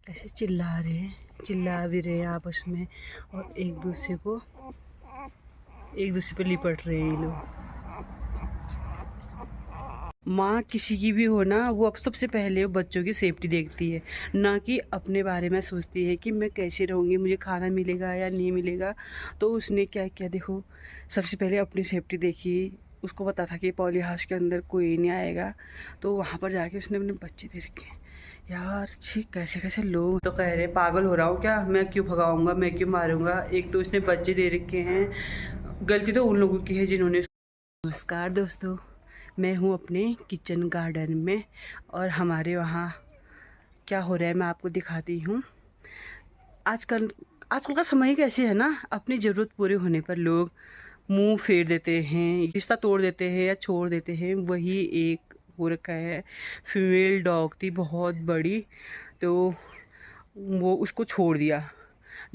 कैसे चिल्ला रहे हैं, चिल्ला भी रहे हैं आपस में और एक दूसरे पे लिपट रहे हैं ये लोग। माँ किसी की भी हो ना, वो अब सबसे पहले वो बच्चों की सेफ्टी देखती है, ना कि अपने बारे में सोचती है कि मैं कैसे रहूँगी, मुझे खाना मिलेगा या नहीं मिलेगा। तो उसने क्या किया देखो, सबसे पहले अपनी सेफ्टी देखी। उसको पता था कि पॉली हाउस के अंदर कोई नहीं आएगा, तो वहाँ पर जाके उसने अपने बच्चे दे रखे। यार छी, कैसे कैसे लोग तो कह रहे पागल हो रहा हूँ क्या, मैं क्यों भगाऊंगा, मैं क्यों मारूंगा। एक तो उसने बच्चे दे रखे हैं, गलती तो उन लोगों की है जिन्होंने। नमस्कार दोस्तों, मैं हूँ अपने किचन गार्डन में और हमारे वहाँ क्या हो रहा है मैं आपको दिखाती हूँ। आजकल आजकल का समय कैसे है ना, अपनी ज़रूरत पूरी होने पर लोग मुंह फेर देते हैं, रिश्ता तोड़ देते हैं या छोड़ देते हैं। वही एक हो रखा है, फीमेल डॉग थी बहुत बड़ी, तो वो उसको छोड़ दिया।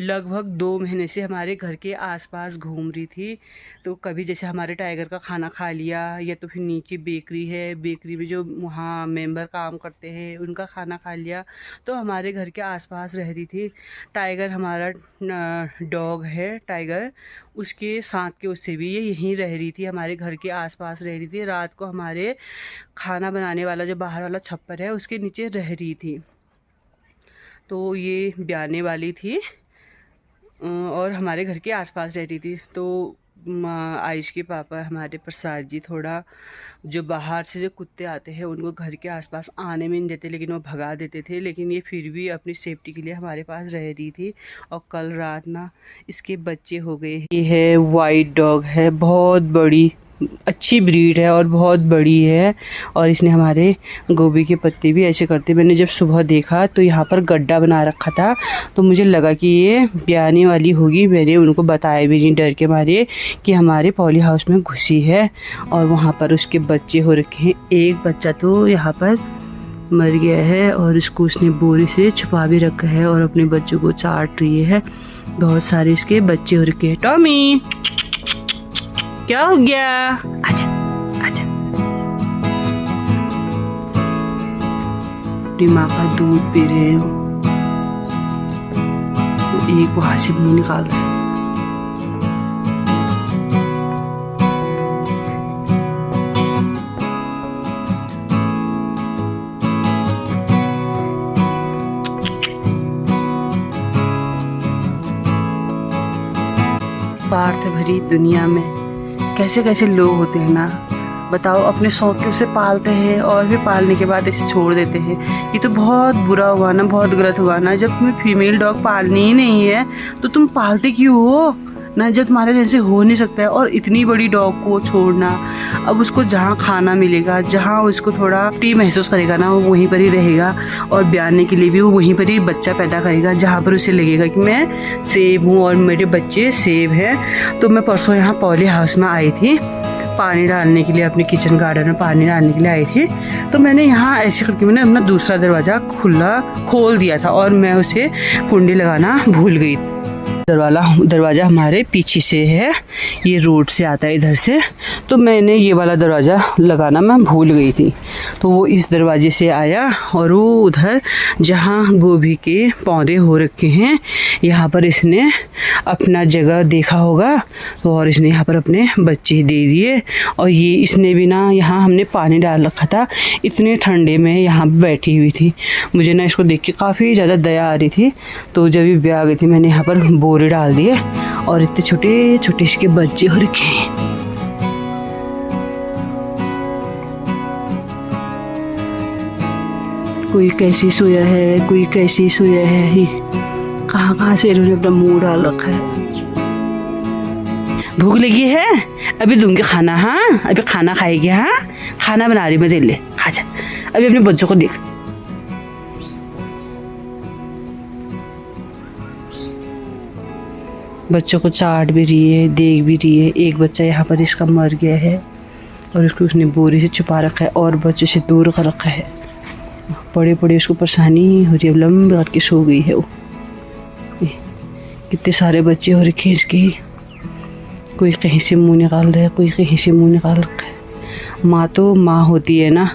लगभग 2 महीने से हमारे घर के आसपास घूम रही थी। तो कभी जैसे हमारे टाइगर का खाना खा लिया, या तो फिर नीचे बेकरी है, बेकरी में जो वहाँ मेंबर काम करते हैं उनका खाना खा लिया। तो हमारे घर के आसपास रह रही थी। टाइगर हमारा डॉग है टाइगर, उसके साथ के उससे भी ये यहीं रह रही थी, हमारे घर के आसपास रह रही थी। रात को हमारे खाना बनाने वाला जो बाहर वाला छप्पर है उसके नीचे रह रही थी। तो ये ब्याने वाली थी और हमारे घर के आसपास रहती थी। तो आयुष के पापा हमारे प्रसाद जी थोड़ा जो बाहर से जो कुत्ते आते हैं उनको घर के आसपास आने में नहीं देते, लेकिन वो भगा देते थे। लेकिन ये फिर भी अपनी सेफ्टी के लिए हमारे पास रह रही थी। और कल रात ना इसके बच्चे हो गए। ये है वाइट डॉग है, बहुत बड़ी अच्छी ब्रीड है और बहुत बड़ी है। और इसने हमारे गोभी के पत्ते भी ऐसे करते, मैंने जब सुबह देखा तो यहाँ पर गड्ढा बना रखा था, तो मुझे लगा कि ये ब्याने वाली होगी। मैंने उनको बताया भी नहीं डर के मारे कि हमारे पॉली हाउस में घुसी है। और वहाँ पर उसके बच्चे हो रखे हैं। एक बच्चा तो यहाँ पर मर गया है और इसको उसने बोरी से छुपा भी रखा है और अपने बच्चों को चाट रही है। बहुत सारे इसके बच्चे हो रखे हैं। टॉमी क्या हो गया, आजा आजा। अपनी माँ का दूध पी रहे हैं वो एक वहां से मुंह निकाल रहा है। स्वार्थ भरी दुनिया में कैसे कैसे लोग होते हैं ना, बताओ। अपने शौक के उसे पालते हैं और फिर पालने के बाद इसे छोड़ देते हैं। ये तो बहुत बुरा हुआ ना, बहुत गलत हुआ ना। जब तुम्हें फीमेल डॉग पालनी ही नहीं है तो तुम पालते क्यों हो ना, जब तुम्हारे जैसे हो नहीं सकता है। और इतनी बड़ी डॉग को छोड़ना, अब उसको जहाँ खाना मिलेगा, जहाँ उसको थोड़ा फ्री महसूस करेगा ना, वो वहीं पर ही रहेगा। और ब्याने के लिए भी वो वहीं पर ही बच्चा पैदा करेगा, जहाँ पर उसे लगेगा कि मैं सेव हूँ और मेरे बच्चे सेव हैं। तो मैं परसों यहाँ पॉली हाउस में आई थी पानी डालने के लिए, अपने किचन गार्डन में पानी डालने के लिए आई थी। तो मैंने यहाँ ऐसे करके मैंने अपना दूसरा दरवाज़ा खोल दिया था और मैं उसे कुंडी लगाना भूल गई। दरवाज़ा हमारे पीछे से है, ये रोड से आता है इधर से। तो मैंने ये वाला दरवाज़ा लगाना मैं भूल गई थी। तो वो इस दरवाजे से आया और वो उधर जहाँ गोभी के पौधे हो रखे हैं यहाँ पर इसने अपना जगह देखा होगा, तो और इसने यहाँ पर अपने बच्चे दे दिए। और ये इसने भी ना, यहाँ हमने पानी डाल रखा था, इतने ठंडे में यहाँ बैठी हुई थी। मुझे ना इसको देख के काफ़ी ज़्यादा दया आ रही थी। तो जब ये ब्याह गई थी मैंने यहाँ पर बोरे डाल दिए और इतने छोटे छोटे इसके बच्चे हो रखे हैं। कोई कैसी सोया है, कोई कैसी सोया है, कहाँ कहाँ से इन्होंने अपना मुंह डाल रखा है। भूख लगी है, अभी दूंगी खाना। हाँ अभी खाना खाएगी। हाँ खाना बना रही मैं, दे ले खा जा। अभी अपने बच्चों को देख, बच्चों को चाट भी रही है, देख भी रही है। एक बच्चा यहाँ पर इसका मर गया है और उसको उसने बोरी से छुपा रखा है और बच्चों से दूर कर रखा है। बड़े बड़े उसको परेशानी हो रही है, लंबी करके सो गई है वो। कितने सारे बच्चे हो रखे हैं इसके, कोई कहीं से मुंह निकाल रहा है, कोई कहीं से मुंह निकाल रखा है। माँ तो माँ होती है ना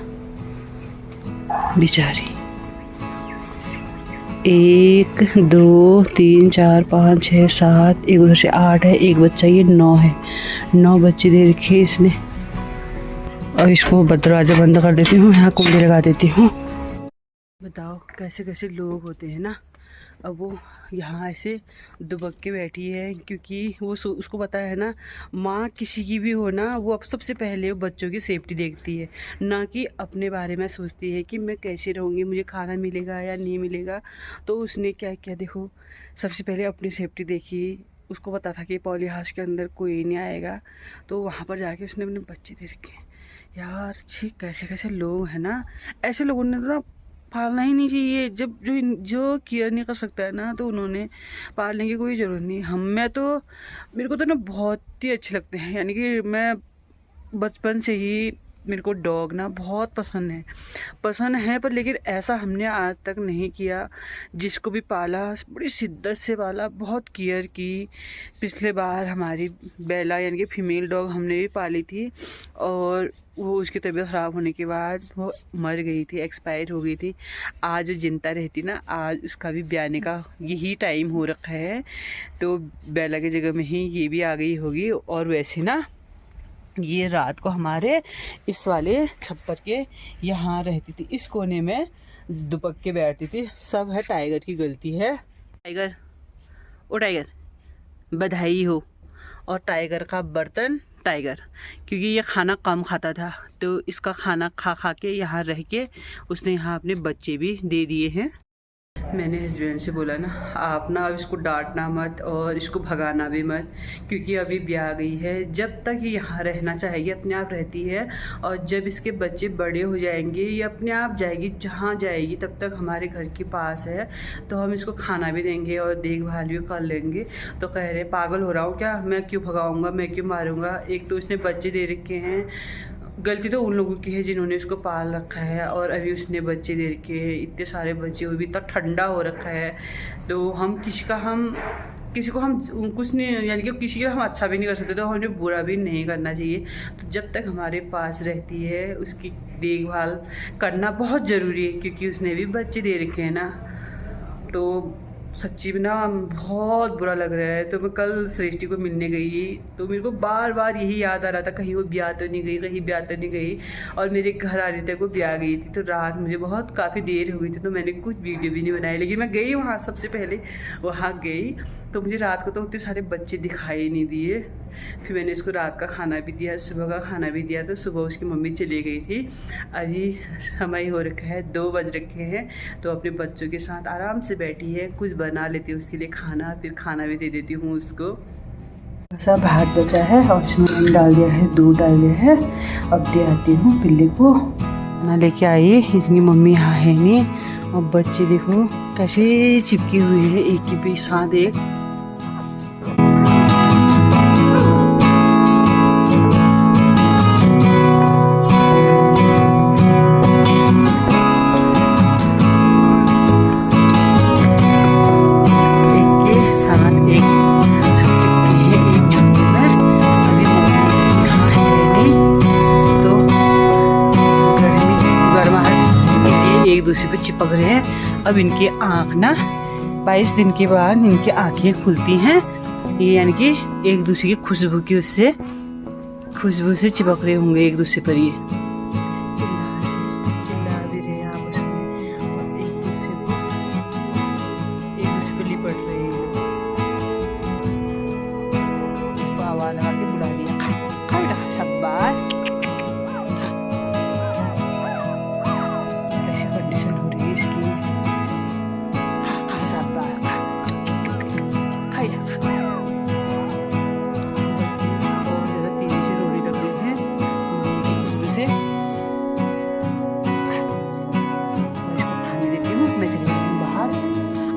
बेचारी। 1 2 3 4 5 6 7, एक उधर से 8 है, एक बच्चा, ये 9 है। 9 बच्चे दे रखे हैं इसने। अब इसको दरवाजा बंद कर देती हूँ, यहाँ कुंडी लगा देती हूँ। बताओ कैसे कैसे लोग होते हैं ना। अब वो यहाँ ऐसे दुबक के बैठी है, क्योंकि वो उसको पता है ना, माँ किसी की भी हो ना, वो अब सबसे पहले वो बच्चों की सेफ्टी देखती है, ना कि अपने बारे में सोचती है कि मैं कैसे रहूँगी, मुझे खाना मिलेगा या नहीं मिलेगा। तो उसने क्या किया देखो, सबसे पहले अपनी सेफ्टी देखी। उसको पता था कि पॉली हाउस के अंदर कोई नहीं आएगा, तो वहाँ पर जाके उसने अपने बच्चे दे रखे। यार छी, कैसे कैसे लोग हैं ना। ऐसे लोगों ने तो ना पालना ही नहीं चाहिए। जब जो जो केयर नहीं कर सकता है ना, तो उन्होंने पालने की कोई ज़रूरत नहीं। मेरे को तो ना बहुत ही अच्छे लगते हैं, यानी कि मैं बचपन से ही, मेरे को डॉग ना बहुत पसंद है, पर लेकिन ऐसा हमने आज तक नहीं किया। जिसको भी पाला बड़ी शिद्दत से पाला, बहुत केयर की। पिछले बार हमारी बेला यानी कि फीमेल डॉग हमने भी पाली थी, और वो उसकी तबीयत ख़राब होने के बाद वो मर गई थी, एक्सपायर हो गई थी। आज वो जिंदा रहती ना, आज उसका भी ब्याने का यही टाइम हो रखा है, तो बेला की जगह में ही ये भी आ गई होगी। और वैसे ना, ये रात को हमारे इस वाले छप्पर के यहाँ रहती थी, इस कोने में दुपक के बैठती थी। सब है टाइगर की गलती है। टाइगर, ओ टाइगर, बधाई हो। और टाइगर का बर्तन टाइगर, क्योंकि ये खाना कम खाता था, तो इसका खाना खा खा के यहाँ रह के उसने यहाँ अपने बच्चे भी दे दिए हैं। मैंने हस्बैंड से बोला ना, आप ना अब इसको डांटना मत और इसको भगाना भी मत, क्योंकि अभी ब्याह गई है। जब तक ये यहाँ रहना चाहेगी अपने आप रहती है, और जब इसके बच्चे बड़े हो जाएंगे ये अपने आप जाएगी जहाँ जाएगी, तब तक हमारे घर के पास है, तो हम इसको खाना भी देंगे और देखभाल भी कर लेंगे। तो कह रहे पागल हो रहा हूँ क्या, मैं क्यों भगाऊँगा, मैं क्यों मारूँगा। एक तो इसने बच्चे दे रखे हैं, गलती तो उन लोगों की है जिन्होंने उसको पाल रखा है, और अभी उसने बच्चे दे रखे हैं, इतने सारे बच्चे, वो भी इतना ठंडा हो रखा है। तो हम किसी को हम कुछ नहीं, यानी कि किसी का हम अच्छा भी नहीं कर सकते, तो हमें बुरा भी नहीं करना चाहिए। तो जब तक हमारे पास रहती है उसकी देखभाल करना बहुत ज़रूरी है, क्योंकि उसने भी बच्चे दे रखे हैं ना। तो सच्ची में ना बहुत बुरा लग रहा है। तो मैं कल सृष्टि को मिलने गई, तो मेरे को बार बार यही याद आ रहा था, कहीं वो ब्याह तो नहीं गई, कहीं ब्याह तो नहीं गई। और मेरे घर आने तक वो ब्याह गई थी, तो रात मुझे बहुत काफ़ी देर हो गई थी, तो मैंने कुछ वीडियो भी नहीं बनाई। लेकिन मैं गई वहाँ, सबसे पहले वहाँ गई, तो मुझे रात को तो उतने सारे बच्चे दिखाई नहीं दिए। फिर मैंने इसको रात का खाना भी दिया, सुबह का खाना भी दिया। तो सुबह उसकी मम्मी चली गई थी। अभी समय हो रखा है, 2 बज रखे हैं, तो अपने बच्चों के साथ आराम से बैठी है। कुछ बना लेती हूँ उसके लिए खाना, फिर खाना भी दे देती हूँ उसको। ऐसा भात बचा है और इसमें मैंने डाल दिया है, दूध डाल दिया है। अब दे आती हूँ पिल्ले को। खाना लेके आई, इसकी मम्मी यहाँ है नहीं। और बच्चे देखो कैसे चिपके हुए हैं एक के साथ एक। एक दूसरे पे चिपक रहे हैं। अब इनकी आँख ना 22 दिन के बाद इनकी आँखें खुलती हैं, ये यानी कि एक दूसरे की खुशबू से चिपक रहे होंगे एक दूसरे पर। ये चिल्ला भी रहे हैं आपस में, और एक दूसरे पे लिपट रहे हैं। इसको आवाज लगा के बुला दिया, खा बेटा, शाबाश। कंडीशन हो रही है इसकी, और ज़्यादा तेजी से रोने लग रहे हैं खुशबू से। इसको खाने देती हूँ, मैं चली जाती हूँ बाहर।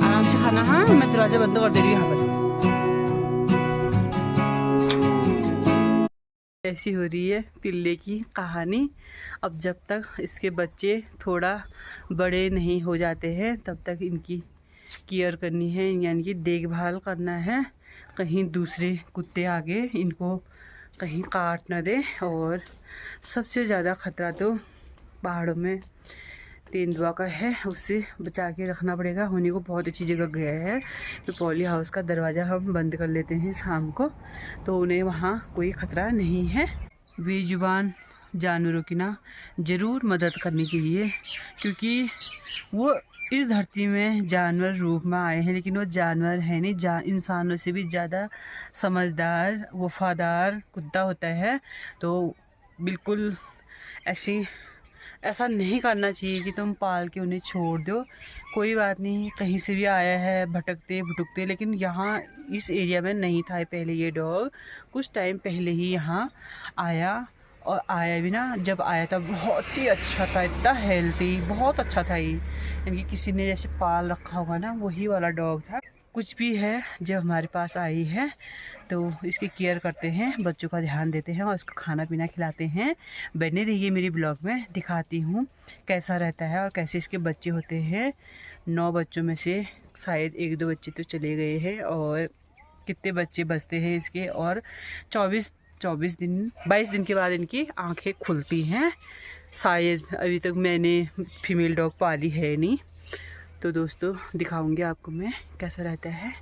आराम से खाना, हाँ मैं दरवाजा बंद कर दे रही हूँ यहाँ पर। ऐसी हो रही है पिल्ले की कहानी। अब जब तक इसके बच्चे थोड़ा बड़े नहीं हो जाते हैं, तब तक इनकी केयर करनी है, यानी कि देखभाल करना है। कहीं दूसरे कुत्ते आगे इनको कहीं काट ना दे। और सबसे ज़्यादा ख़तरा तो पहाड़ों में तेंदुआ का है, उससे बचा के रखना पड़ेगा। होने को बहुत अच्छी जगह गया है, तो पॉली हाउस का दरवाज़ा हम बंद कर लेते हैं शाम को, तो उन्हें वहाँ कोई ख़तरा नहीं है। बेजुबान जानवरों की ना ज़रूर मदद करनी चाहिए, क्योंकि वो इस धरती में जानवर रूप में आए हैं, लेकिन वो जानवर है नहीं, इंसानों से भी ज़्यादा समझदार वफादार कुत्ता होता है। तो बिल्कुल ऐसा नहीं करना चाहिए कि तुम पाल के उन्हें छोड़ दो। कोई बात नहीं, कहीं से भी आया है भटकते भुटकते, लेकिन यहाँ इस एरिया में नहीं था पहले ये डॉग। कुछ टाइम पहले ही यहाँ आया, और आया भी ना, जब आया था बहुत ही अच्छा था, इतना हेल्थी, बहुत अच्छा था ये, यानी कि किसी ने जैसे पाल रखा होगा ना, वही वाला डॉग था। कुछ भी है, जब हमारे पास आई है तो इसकी केयर करते हैं, बच्चों का ध्यान देते हैं और इसको खाना पीना खिलाते हैं। बने रहिए मेरी ब्लॉग में, दिखाती हूँ कैसा रहता है और कैसे इसके बच्चे होते हैं। 9 बच्चों में से शायद 1-2 बच्चे तो चले गए हैं, और कितने बच्चे बचते हैं इसके, और 22 दिन के बाद इनकी आंखें खुलती हैं। शायद अभी तक मैंने फीमेल डॉग पाली है नहीं, तो दोस्तों दिखाऊंगी आपको मैं कैसा रहता है।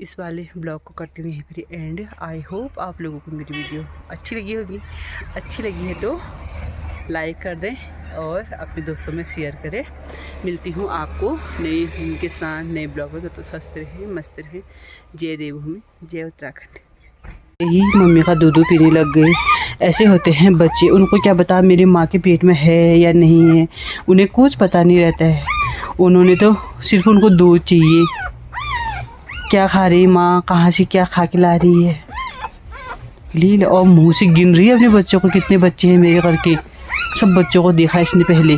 इस वाले ब्लॉग को करती हूँ यहीं पर एंड। आई होप आप लोगों को मेरी वीडियो अच्छी लगी होगी। अच्छी लगी है तो लाइक कर दें और अपने दोस्तों में शेयर करें। मिलती हूँ आपको नए के साथ नए ब्लॉग में। तो स्वस्थ रहें, मस्त रहें। जय देवभूमि, जय उत्तराखंड। यही मम्मी का दूध पीने लग गए। ऐसे होते हैं बच्चे, उनको क्या पता मेरी माँ के पेट में है या नहीं है, उन्हें कुछ पता नहीं रहता है। उन्होंने तो सिर्फ उनको दूध चाहिए। क्या खा रही माँ, कहाँ से क्या खा के ला रही है, लील, और मुंह से गिन रही है अपने बच्चों को, कितने बच्चे हैं मेरे करके। सब बच्चों को देखा इसने पहले।